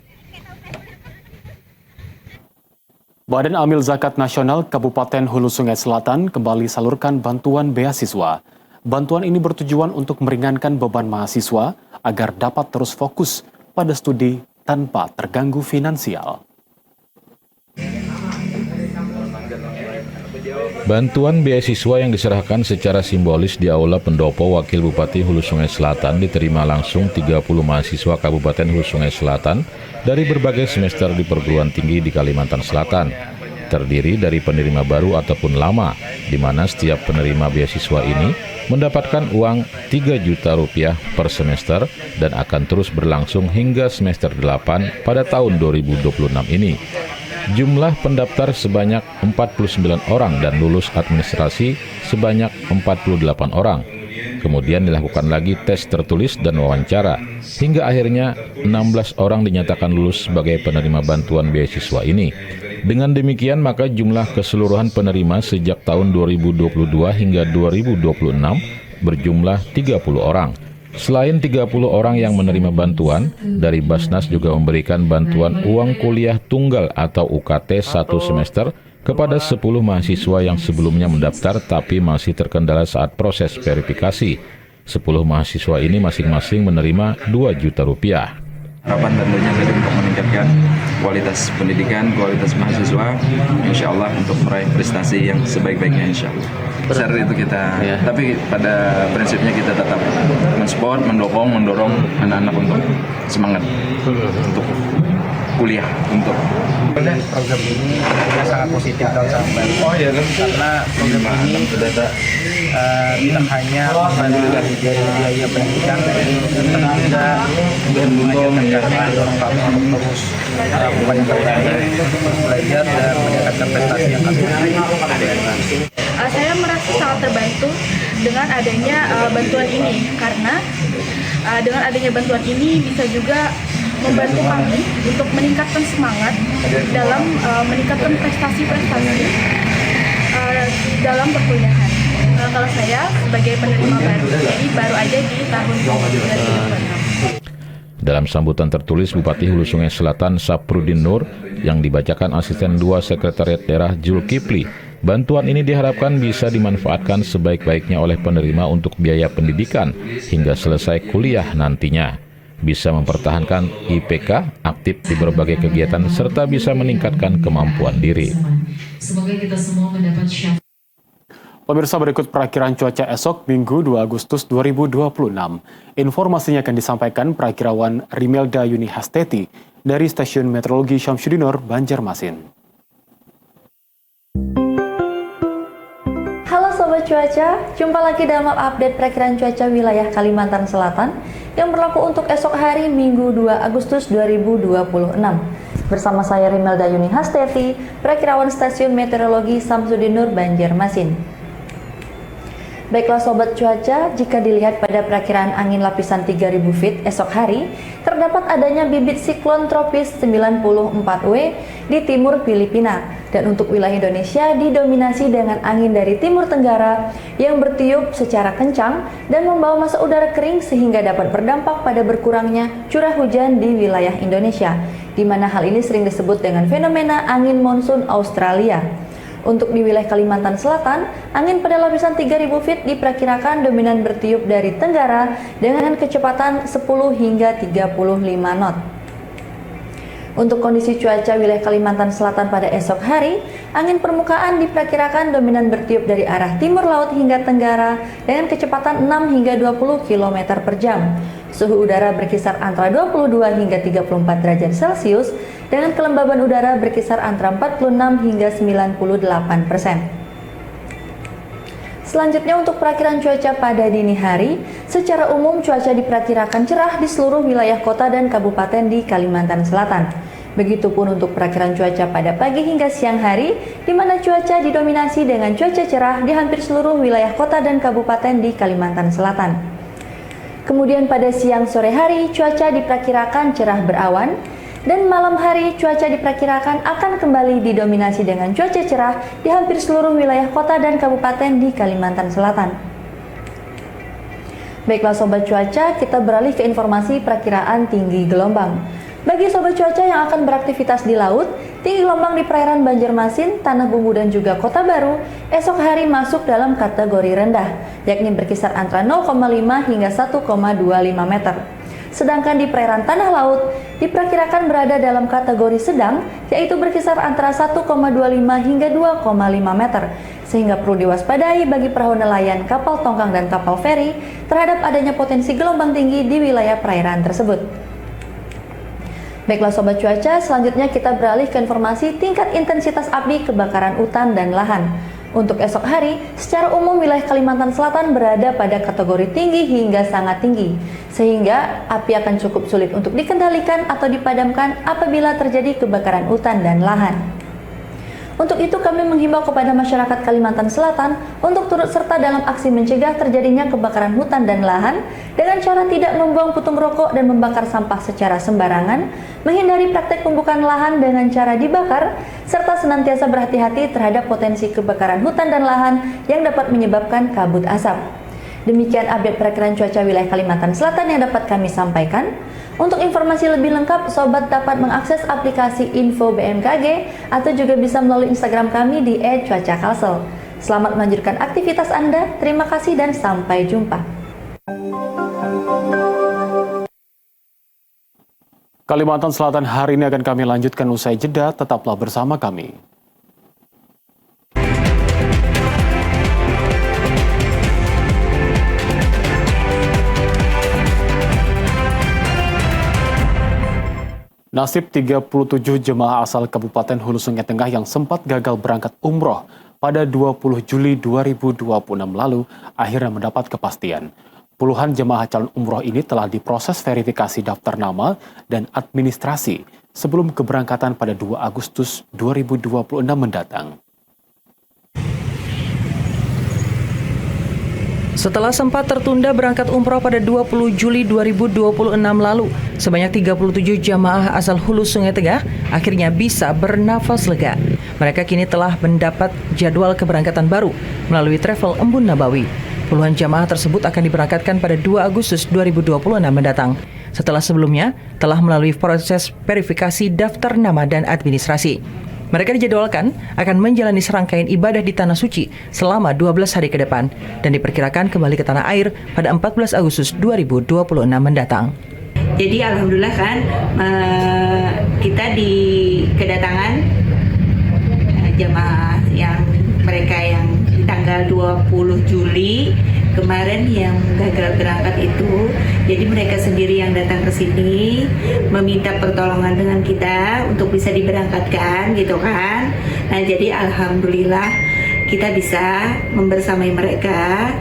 Badan Amil Zakat Nasional Kabupaten Hulu Sungai Selatan kembali salurkan bantuan beasiswa. Bantuan ini bertujuan untuk meringankan beban mahasiswa agar dapat terus fokus pada studi tanpa terganggu finansial. Bantuan beasiswa yang diserahkan secara simbolis di Aula Pendopo Wakil Bupati Hulu Sungai Selatan diterima langsung 30 mahasiswa Kabupaten Hulu Sungai Selatan dari berbagai semester di perguruan tinggi di Kalimantan Selatan. Terdiri dari penerima baru ataupun lama, di mana setiap penerima beasiswa ini mendapatkan uang 3 juta rupiah per semester dan akan terus berlangsung hingga semester 8 pada tahun 2026 ini. Jumlah pendaftar sebanyak 49 orang dan lulus administrasi sebanyak 48 orang. Kemudian dilakukan lagi tes tertulis dan wawancara, hingga akhirnya 16 orang dinyatakan lulus sebagai penerima bantuan beasiswa ini. Dengan demikian, maka jumlah keseluruhan penerima sejak tahun 2022 hingga 2026 berjumlah 30 orang. Selain 30 orang yang menerima bantuan, dari Basnas juga memberikan bantuan uang kuliah tunggal atau UKT 1 semester kepada 10 mahasiswa yang sebelumnya mendaftar tapi masih terkendala saat proses verifikasi. 10 mahasiswa ini masing-masing menerima 2 juta rupiah. Harapan tentunya dari untuk meningkatkan kualitas pendidikan, kualitas mahasiswa, insya Allah untuk meraih prestasi yang sebaik-baiknya insya Allah. Besar itu kita, tapi pada prinsipnya kita tetap mensupport, mendorong anak-anak untuk semangat untuk kuliah untuk program ini sangat positif dan sangat baik. Karena program ini tidak hanya membantu dari biaya pendidikan, tapi juga mendorong kami untuk terus belajar dan meningkatkan prestasi yang kami miliki. Saya merasa sangat terbantu dengan adanya bantuan ini, karena dengan adanya bantuan ini bisa juga membantu kami untuk meningkatkan semangat dalam meningkatkan prestasi-prestasi dalam perkuliahan. Kalau saya sebagai penerima baru, jadi baru aja di tahun 2026. Dalam sambutan tertulis Bupati Hulu Sungai Selatan Saprudin Nur yang dibacakan Asisten 2 Sekretariat Daerah Zulkifli, bantuan ini diharapkan bisa dimanfaatkan sebaik-baiknya oleh penerima untuk biaya pendidikan hingga selesai kuliah nantinya. Bisa mempertahankan IPK, aktif di berbagai kegiatan, serta bisa meningkatkan kemampuan diri. Semoga kita semua mendapat syafaat. Pemirsa, berikut perakiraan cuaca esok Minggu 2 Agustus 2026. Informasinya akan disampaikan perakirawan Rimelda Yuni Hasteti dari Stasiun Meteorologi Syamsuddinur, Banjarmasin. Halo Sobat Cuaca, jumpa lagi dalam update perakiraan cuaca wilayah Kalimantan Selatan yang berlaku untuk esok hari Minggu 2 Agustus 2026. Bersama saya Rimelda Yuni Hasteti, perakirawan Stasiun Meteorologi Syamsuddinur, Banjarmasin. Baiklah Sobat Cuaca, jika dilihat pada perakiraan angin lapisan 3000 feet esok hari, terdapat adanya bibit siklon tropis 94W di timur Filipina. Dan untuk wilayah Indonesia didominasi dengan angin dari timur tenggara yang bertiup secara kencang dan membawa massa udara kering sehingga dapat berdampak pada berkurangnya curah hujan di wilayah Indonesia, di mana hal ini sering disebut dengan fenomena angin monsun Australia. Untuk di wilayah Kalimantan Selatan, angin pada lapisan 3000 feet diperkirakan dominan bertiup dari tenggara dengan kecepatan 10 hingga 35 knot. Untuk kondisi cuaca wilayah Kalimantan Selatan pada esok hari, angin permukaan diperkirakan dominan bertiup dari arah timur laut hingga tenggara dengan kecepatan 6 hingga 20 km per jam. Suhu udara berkisar antara 22 hingga 34 derajat Celcius dengan kelembaban udara berkisar antara 46 hingga 98%. Selanjutnya untuk perakiraan cuaca pada dini hari, secara umum cuaca diperkirakan cerah di seluruh wilayah kota dan kabupaten di Kalimantan Selatan. Begitupun untuk perakiraan cuaca pada pagi hingga siang hari, di mana cuaca didominasi dengan cuaca cerah di hampir seluruh wilayah kota dan kabupaten di Kalimantan Selatan. Kemudian pada siang sore hari, cuaca diperkirakan cerah berawan, dan malam hari cuaca diperkirakan akan kembali didominasi dengan cuaca cerah di hampir seluruh wilayah kota dan kabupaten di Kalimantan Selatan. Baiklah Sobat Cuaca, kita beralih ke informasi perakiraan tinggi gelombang. Bagi Sobat Cuaca yang akan beraktivitas di laut, tinggi gelombang di perairan Banjarmasin, Tanah Bumbu dan juga Kota Baru esok hari masuk dalam kategori rendah, yakni berkisar antara 0,5 hingga 1,25 meter. Sedangkan di perairan Tanah Laut diperkirakan berada dalam kategori sedang, yaitu berkisar antara 1,25 hingga 2,5 meter, sehingga perlu diwaspadai bagi perahu nelayan, kapal tongkang dan kapal feri terhadap adanya potensi gelombang tinggi di wilayah perairan tersebut. Baiklah Sobat Cuaca, selanjutnya kita beralih ke informasi tingkat intensitas api kebakaran hutan dan lahan. Untuk esok hari, secara umum wilayah Kalimantan Selatan berada pada kategori tinggi hingga sangat tinggi, sehingga api akan cukup sulit untuk dikendalikan atau dipadamkan apabila terjadi kebakaran hutan dan lahan. Untuk itu kami menghimbau kepada masyarakat Kalimantan Selatan untuk turut serta dalam aksi mencegah terjadinya kebakaran hutan dan lahan dengan cara tidak membuang putung rokok dan membakar sampah secara sembarangan, menghindari praktek pembukaan lahan dengan cara dibakar, serta senantiasa berhati-hati terhadap potensi kebakaran hutan dan lahan yang dapat menyebabkan kabut asap. Demikian update perakiraan cuaca wilayah Kalimantan Selatan yang dapat kami sampaikan. Untuk informasi lebih lengkap, Sobat dapat mengakses aplikasi Info BMKG atau juga bisa melalui Instagram kami di @cuacakalsel. Selamat melanjutkan aktivitas Anda, terima kasih dan sampai jumpa. Kalimantan Selatan hari ini akan kami lanjutkan usai jeda, tetaplah bersama kami. Nasib 37 jemaah asal Kabupaten Hulu Sungai Tengah yang sempat gagal berangkat umroh pada 20 Juli 2026 lalu akhirnya mendapat kepastian. Puluhan jemaah calon umroh ini telah diproses verifikasi daftar nama dan administrasi sebelum keberangkatan pada 2 Agustus 2026 mendatang. Setelah sempat tertunda berangkat umroh pada 20 Juli 2026 lalu, sebanyak 37 jamaah asal Hulu Sungai Tengah akhirnya bisa bernafas lega. Mereka kini telah mendapat jadwal keberangkatan baru melalui travel Embun Nabawi. Puluhan jamaah tersebut akan diberangkatkan pada 2 Agustus 2026 mendatang. Setelah sebelumnya telah melalui proses verifikasi daftar nama dan administrasi. Mereka dijadwalkan akan menjalani serangkaian ibadah di Tanah Suci selama 12 hari ke depan dan diperkirakan kembali ke tanah air pada 14 Agustus 2026 mendatang. Jadi alhamdulillah kan kita di kedatangan jamaah yang mereka yang di tanggal 20 Juli kemarin yang gagal berangkat itu, jadi mereka sendiri yang datang ke sini meminta pertolongan dengan kita untuk bisa diberangkatkan gitu kan. Nah jadi alhamdulillah kita bisa membersamai mereka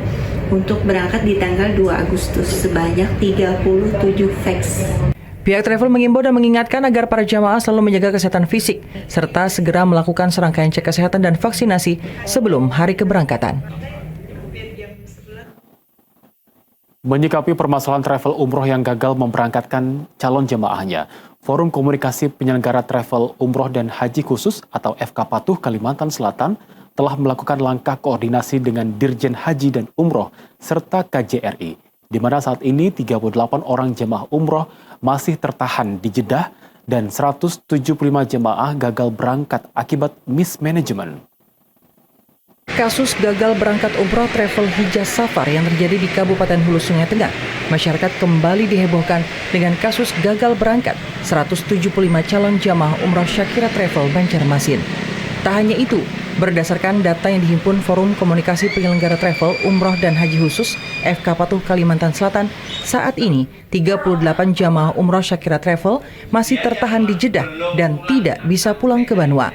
untuk berangkat di tanggal 2 Agustus sebanyak 37 fax. Pihak travel mengimbau dan mengingatkan agar para jamaah selalu menjaga kesehatan fisik serta segera melakukan serangkaian cek kesehatan dan vaksinasi sebelum hari keberangkatan. Menyikapi permasalahan travel umroh yang gagal memberangkatkan calon jemaahnya, Forum Komunikasi Penyelenggara Travel Umroh dan Haji Khusus atau FK Patuh Kalimantan Selatan telah melakukan langkah koordinasi dengan Dirjen Haji dan Umroh serta KJRI, di mana saat ini 38 orang jemaah umroh masih tertahan di Jeddah dan 175 jemaah gagal berangkat akibat mismanagement. Kasus gagal berangkat umroh travel Hijaz Safar yang terjadi di Kabupaten Hulu Sungai Tengah, masyarakat kembali dihebohkan dengan kasus gagal berangkat 175 calon jamaah umroh Syakira Travel Banjarmasin. Tak hanya itu, berdasarkan data yang dihimpun Forum Komunikasi Penyelenggara Travel Umroh dan Haji Khusus FK Patuh Kalimantan Selatan, saat ini 38 jamaah umroh Syakira Travel masih tertahan di Jeddah dan tidak bisa pulang ke Banua.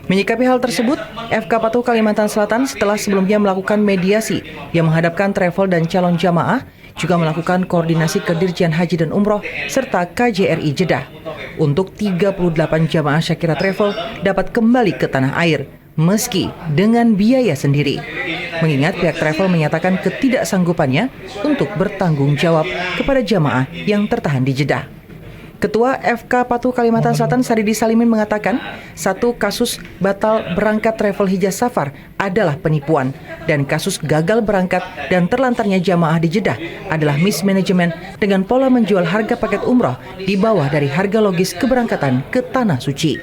Menyikapi hal tersebut, FK Patuh Kalimantan Selatan setelah sebelumnya melakukan mediasi yang menghadapkan travel dan calon jamaah, juga melakukan koordinasi ke Dirjen Haji dan Umroh serta KJRI Jeddah untuk 38 jamaah Syakira Travel dapat kembali ke tanah air meski dengan biaya sendiri. Mengingat pihak travel menyatakan ketidaksanggupannya untuk bertanggung jawab kepada jamaah yang tertahan di Jeddah. Ketua FK Patuh Kalimantan Selatan Saridi Salimin mengatakan, satu kasus batal berangkat travel Hijaz Safar adalah penipuan dan kasus gagal berangkat dan terlantarnya jamaah di Jeddah adalah mismanagement dengan pola menjual harga paket umroh di bawah dari harga logis keberangkatan ke Tanah Suci.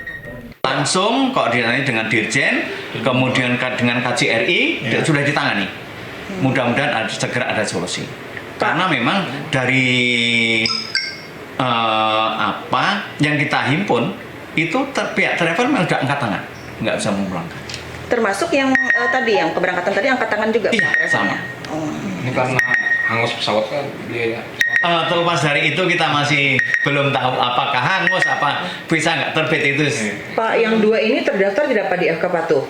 Langsung koordinasi dengan Dirjen, kemudian dengan KJRI sudah ditangani. Mudah-mudahan segera ada solusi. Karena memang dari apa yang kita himpun itu pihak travel memang sudah angkat tangan, nggak bisa memulangkan. Termasuk yang tadi yang keberangkatan tadi angkat tangan juga. Iya, sama. Ini karena hangus pesawat kan biaya. Terlepas dari itu kita masih belum tahu apakah hangus apa bisa nggak terbit itu. Pak, yang dua ini terdaftar tidak Pak di FK Patuh?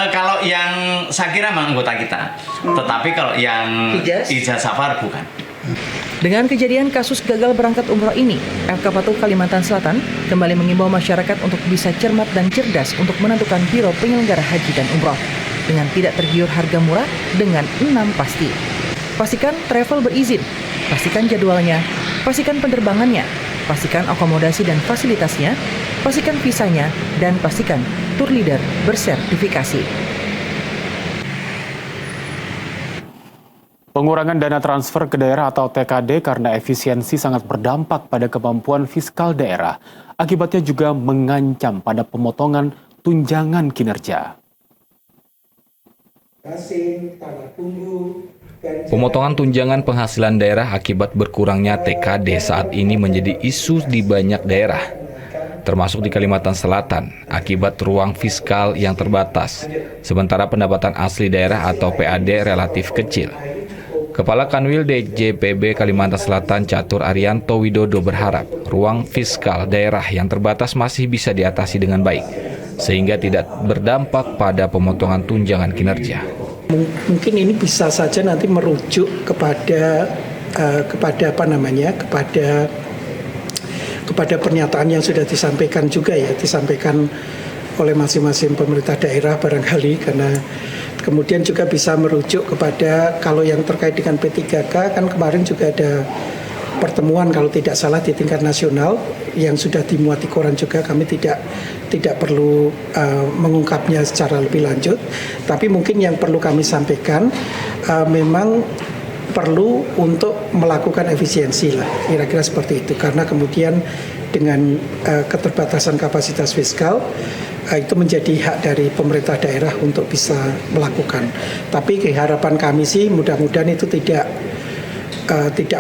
Kalau yang Syakira memang anggota kita, tetapi kalau yang Hijaz Safar bukan. Dengan kejadian kasus gagal berangkat umroh ini, FK Patuh Kalimantan Selatan kembali mengimbau masyarakat untuk bisa cermat dan cerdas untuk menentukan biro penyelenggara haji dan umroh dengan tidak tergiur harga murah dengan 6 pasti. Pastikan travel berizin, pastikan jadwalnya, pastikan penerbangannya, pastikan akomodasi dan fasilitasnya, pastikan visanya, dan pastikan tour leader bersertifikasi. Pengurangan dana transfer ke daerah atau TKD karena efisiensi sangat berdampak pada kemampuan fiskal daerah. Akibatnya juga mengancam pada pemotongan tunjangan kinerja. Pemotongan tunjangan penghasilan daerah akibat berkurangnya TKD saat ini menjadi isu di banyak daerah, termasuk di Kalimantan Selatan, akibat ruang fiskal yang terbatas, sementara pendapatan asli daerah atau PAD relatif kecil. Kepala Kanwil DJPB Kalimantan Selatan Catur Arianto Widodo berharap ruang fiskal daerah yang terbatas masih bisa diatasi dengan baik, sehingga tidak berdampak pada pemotongan tunjangan kinerja. Mungkin ini bisa saja nanti merujuk kepada pernyataan yang sudah disampaikan juga ya, disampaikan oleh masing-masing pemerintah daerah barangkali, karena kemudian juga bisa merujuk kepada kalau yang terkait dengan P3K kan kemarin juga ada pertemuan kalau tidak salah di tingkat nasional yang sudah dimuat di koran juga. Kami tidak perlu mengungkapnya secara lebih lanjut, tapi mungkin yang perlu kami sampaikan memang perlu untuk melakukan efisiensi lah, kira-kira seperti itu, karena kemudian dengan keterbatasan kapasitas fiskal itu menjadi hak dari pemerintah daerah untuk bisa melakukan. Tapi harapan kami sih mudah-mudahan itu tidak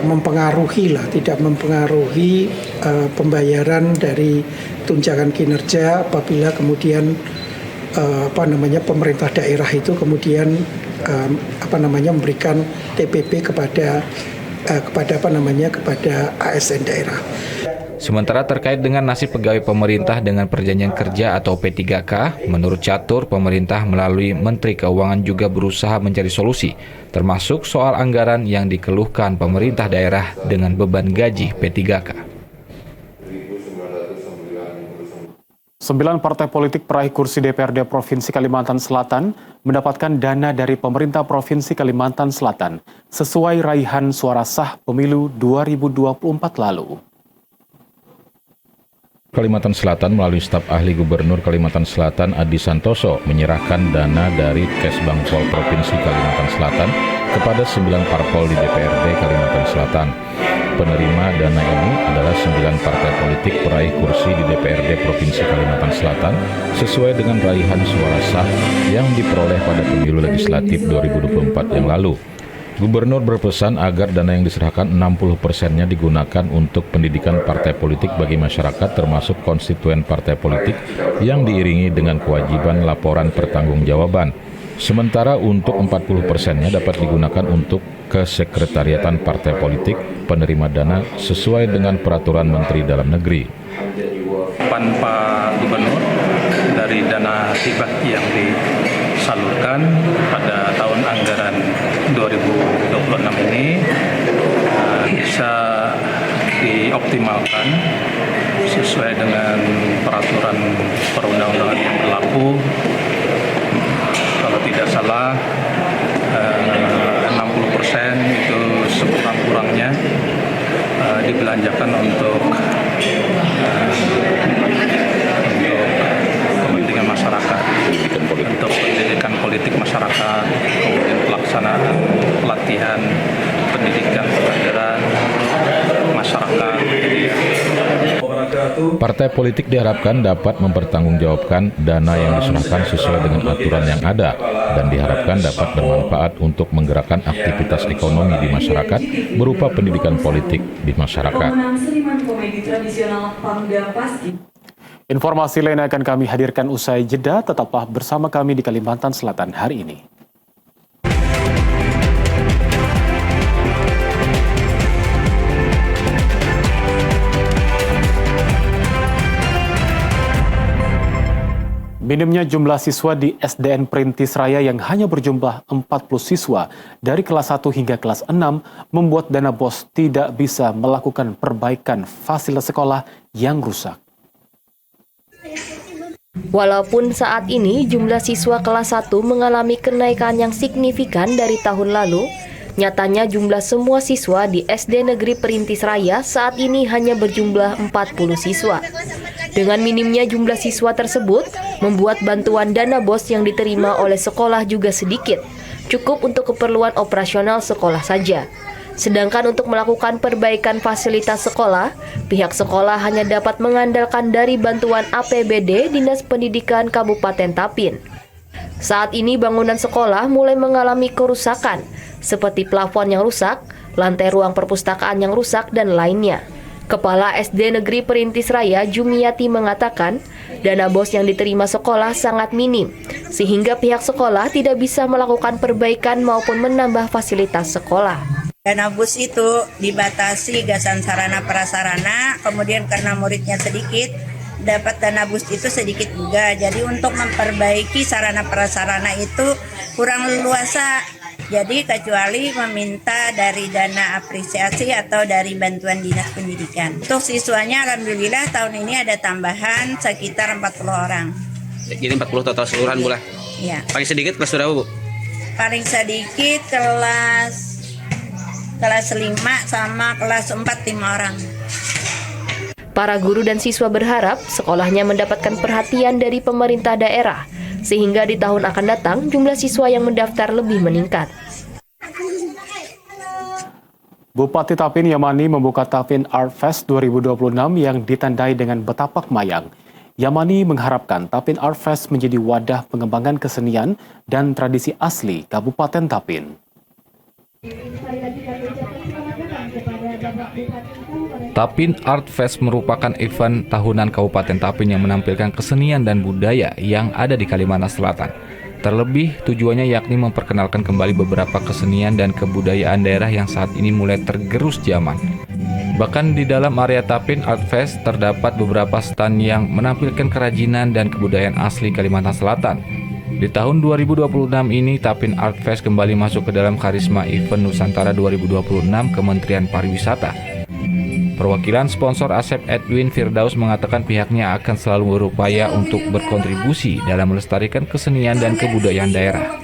mempengaruhi pembayaran dari tunjangan kinerja apabila kemudian pemerintah daerah itu kemudian memberikan TPP kepada ASN daerah. Sementara terkait dengan nasib pegawai pemerintah dengan perjanjian kerja atau P3K, menurut Catur, pemerintah melalui Menteri Keuangan juga berusaha mencari solusi, termasuk soal anggaran yang dikeluhkan pemerintah daerah dengan beban gaji P3K. 9 partai politik peraih kursi DPRD Provinsi Kalimantan Selatan mendapatkan dana dari pemerintah Provinsi Kalimantan Selatan sesuai raihan suara sah pemilu 2024 lalu. Kalimantan Selatan melalui staf ahli Gubernur Kalimantan Selatan Adi Santoso menyerahkan dana dari Kesbangpol Provinsi Kalimantan Selatan kepada 9 parpol di DPRD Kalimantan Selatan. Penerima dana ini adalah 9 partai politik peraih kursi di DPRD Provinsi Kalimantan Selatan sesuai dengan raihan suara sah yang diperoleh pada pemilu legislatif 2024 yang lalu. Gubernur berpesan agar dana yang diserahkan 60%-nya digunakan untuk pendidikan partai politik bagi masyarakat termasuk konstituen partai politik yang diiringi dengan kewajiban laporan pertanggungjawaban. Sementara untuk 40%-nya dapat digunakan untuk kesekretariatan partai politik penerima dana sesuai dengan peraturan Menteri Dalam Negeri. Pak Gubernur dari dana hibah yang disalurkan pada tahun anggaran 2026 ini bisa dioptimalkan sesuai dengan peraturan perundang-undangan yang berlaku. Kalau tidak salah 60% itu sekurang-kurangnya dibelanjakan untuk kepentingan masyarakat, untuk pendidikan politik masyarakat, kemudian pelaksanaan pelatihan pendidikan kesadaran masyarakat. Partai politik diharapkan dapat mempertanggungjawabkan dana yang diserahkan sesuai dengan aturan yang ada dan diharapkan dapat bermanfaat untuk menggerakkan aktivitas ekonomi di masyarakat berupa pendidikan politik di masyarakat. Informasi lain akan kami hadirkan usai jeda, tetaplah bersama kami di Kalimantan Selatan hari ini. Minimnya jumlah siswa di SDN Perintis Raya yang hanya berjumlah 40 siswa dari kelas 1 hingga kelas 6 membuat Dana BOS tidak bisa melakukan perbaikan fasilitas sekolah yang rusak. Walaupun saat ini jumlah siswa kelas 1 mengalami kenaikan yang signifikan dari tahun lalu, nyatanya jumlah semua siswa di SD Negeri Perintis Raya saat ini hanya berjumlah 40 siswa. Dengan minimnya jumlah siswa tersebut, membuat bantuan dana BOS yang diterima oleh sekolah juga sedikit, cukup untuk keperluan operasional sekolah saja. Sedangkan untuk melakukan perbaikan fasilitas sekolah, pihak sekolah hanya dapat mengandalkan dari bantuan APBD Dinas Pendidikan Kabupaten Tapin. Saat ini bangunan sekolah mulai mengalami kerusakan, seperti plafon yang rusak, lantai ruang perpustakaan yang rusak, dan lainnya. Kepala SD Negeri Perintis Raya Jumiati mengatakan, dana BOS yang diterima sekolah sangat minim, sehingga pihak sekolah tidak bisa melakukan perbaikan maupun menambah fasilitas sekolah. Dana BOS itu dibatasi gasan sarana prasarana, kemudian karena muridnya sedikit, dapat dana BOS itu sedikit juga. Jadi untuk memperbaiki sarana prasarana itu kurang leluasa. Jadi kecuali meminta dari dana apresiasi atau dari bantuan dinas pendidikan. Untuk siswanya alhamdulillah tahun ini ada tambahan sekitar 40 orang. Jadi 40 total seluruhan Bu lah? Ya. Paling sedikit kelas berapa Bu? Paling sedikit kelas 5 sama kelas 4 5 orang. Para guru dan siswa berharap sekolahnya mendapatkan perhatian dari pemerintah daerah, sehingga di tahun akan datang jumlah siswa yang mendaftar lebih meningkat. Bupati Tapin Yamani membuka Tapin Art Fest 2026 yang ditandai dengan betapak mayang. Yamani mengharapkan Tapin Art Fest menjadi wadah pengembangan kesenian dan tradisi asli Kabupaten Tapin. Tapin Art Fest merupakan event tahunan Kabupaten Tapin yang menampilkan kesenian dan budaya yang ada di Kalimantan Selatan. Terlebih, tujuannya yakni memperkenalkan kembali beberapa kesenian dan kebudayaan daerah yang saat ini mulai tergerus zaman. Bahkan di dalam area Tapin Art Fest terdapat beberapa stand yang menampilkan kerajinan dan kebudayaan asli Kalimantan Selatan. Di tahun 2026 ini, Tapin Art Fest kembali masuk ke dalam karisma event Nusantara 2026 Kementerian Pariwisata. Perwakilan sponsor Asep Edwin Firdaus mengatakan pihaknya akan selalu berupaya untuk berkontribusi dalam melestarikan kesenian dan kebudayaan daerah.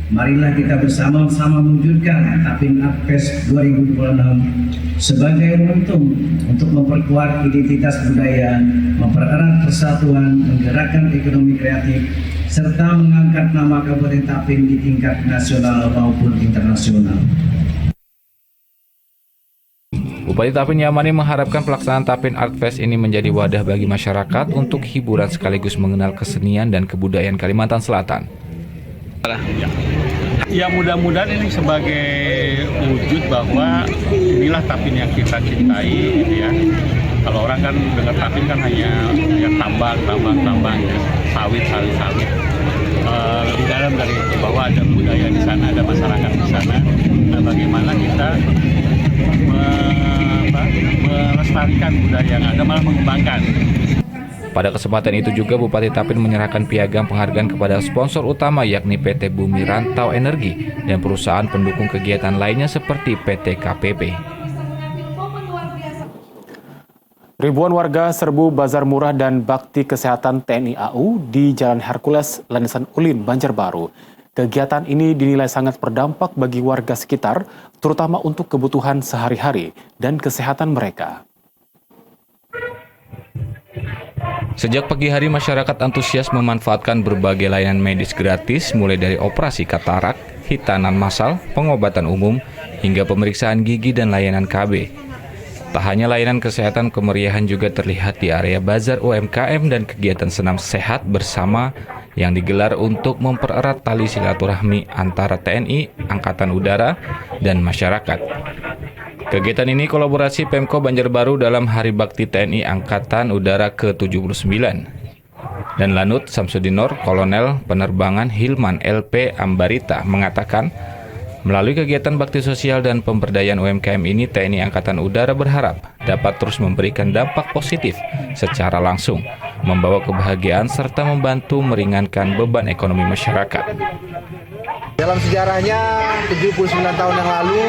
Marilah kita bersama-sama mewujudkan Tapin Art Fest 2026 sebagai momentum untuk memperkuat identitas budaya, mempererat persatuan, menggerakkan ekonomi kreatif, serta mengangkat nama Kabupaten Tapin di tingkat nasional maupun internasional. Bupati Tapin Yamani mengharapkan pelaksanaan Tapin Art Fest ini menjadi wadah bagi masyarakat untuk hiburan sekaligus mengenal kesenian dan kebudayaan Kalimantan Selatan. Ya mudah-mudahan ini sebagai wujud bahwa inilah Tapin yang kita cintai gitu ya. Kalau orang kan dengar Tapin kan hanya ya tambang, sawit. Lebih dalam dari itu bahwa ada budaya di sana, ada masyarakat di sana. Nah, bagaimana kita melestarikan budaya yang ada, malah mengembangkan. Pada kesempatan itu juga Bupati Tapin menyerahkan piagam penghargaan kepada sponsor utama yakni PT Bumi Rantau Energi dan perusahaan pendukung kegiatan lainnya seperti PT KPP. Ribuan warga serbu bazar murah dan bakti kesehatan TNI AU di Jalan Hercules, Landasan Ulin, Banjarbaru. Kegiatan ini dinilai sangat berdampak bagi warga sekitar, terutama untuk kebutuhan sehari-hari dan kesehatan mereka. Sejak pagi hari, masyarakat antusias memanfaatkan berbagai layanan medis gratis, mulai dari operasi katarak, hitanan massal, pengobatan umum, hingga pemeriksaan gigi dan layanan KB. Tak hanya layanan kesehatan, kemeriahan juga terlihat di area bazar UMKM dan kegiatan senam sehat bersama yang digelar untuk mempererat tali silaturahmi antara TNI, Angkatan Udara, dan masyarakat. Kegiatan ini kolaborasi Pemko Banjarbaru dalam Hari Bakti TNI Angkatan Udara ke-79. Dan Lanut Samsudinor, Kolonel Penerbangan Hilman LP Ambarita mengatakan, melalui kegiatan bakti sosial dan pemberdayaan UMKM ini, TNI Angkatan Udara berharap dapat terus memberikan dampak positif secara langsung, membawa kebahagiaan serta membantu meringankan beban ekonomi masyarakat. Dalam sejarahnya 79 tahun yang lalu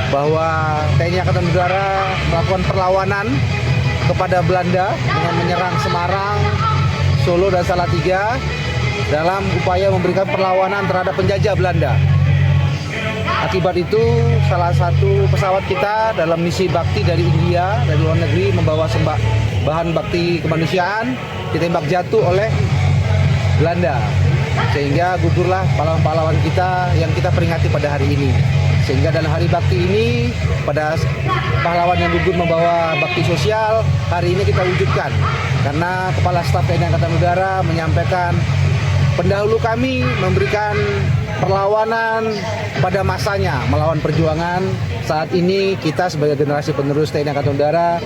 bahwa TNI Angkatan Udara melakukan perlawanan kepada Belanda dengan menyerang Semarang, Solo, dan Salatiga dalam upaya memberikan perlawanan terhadap penjajah Belanda. Akibat itu salah satu pesawat kita dalam misi bakti dari India, dari luar negeri, membawa bahan bakti kemanusiaan ditembak jatuh oleh Belanda. Sehingga gugurlah pahlawan-pahlawan kita yang kita peringati pada hari ini. Sehingga dalam hari bakti ini, pada pahlawan yang gugur membawa bakti sosial, hari ini kita wujudkan. Karena Kepala Staf TNI Angkatan Udara menyampaikan Pendahulu kami memberikan perlawanan pada masanya melawan perjuangan. Saat ini kita sebagai generasi penerus TNI Angkatan Udara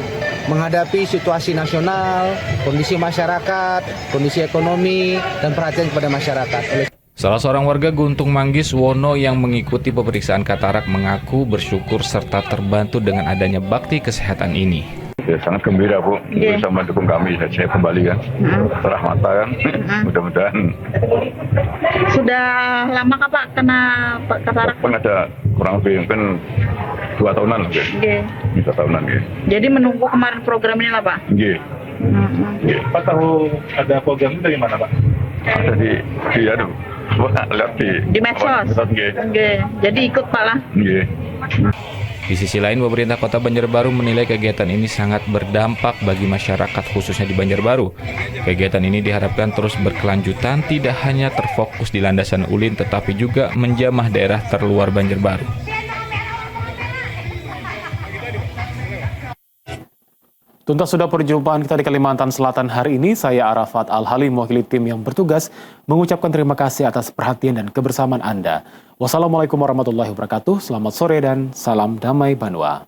menghadapi situasi nasional, kondisi masyarakat, kondisi ekonomi, dan perhatian kepada masyarakat. Salah seorang warga Guntung Manggis, Wono, yang mengikuti pemeriksaan katarak mengaku bersyukur serta terbantu dengan adanya bakti kesehatan ini. Ya, sangat gembira Bu, bisa mendukung kami. Saya kembali kan, setelah mata kan, mudah-mudahan. Sudah lama kah Pak kena katarak? Kan ada kurang lebih mungkin 2 tahunan lah. Oke. 2 tahunan ya. Jadi menunggu kemarin program ini lah Pak? Iya. Pak tahu ada program itu dari mana Pak? Ada di aduh, lihat di medsos. Oke. Jadi ikut Pak lah. Iya. Di sisi lain, pemerintah Kota Banjarbaru menilai kegiatan ini sangat berdampak bagi masyarakat khususnya di Banjarbaru. Kegiatan ini diharapkan terus berkelanjutan, tidak hanya terfokus di landasan ulin tetapi juga menjamah daerah terluar Banjarbaru. Tuntas sudah perjumpaan kita di Kalimantan Selatan hari ini. Saya Arafat Al-Halim, mewakili tim yang bertugas, mengucapkan terima kasih atas perhatian dan kebersamaan Anda. Wassalamualaikum warahmatullahi wabarakatuh. Selamat sore dan salam damai Banua.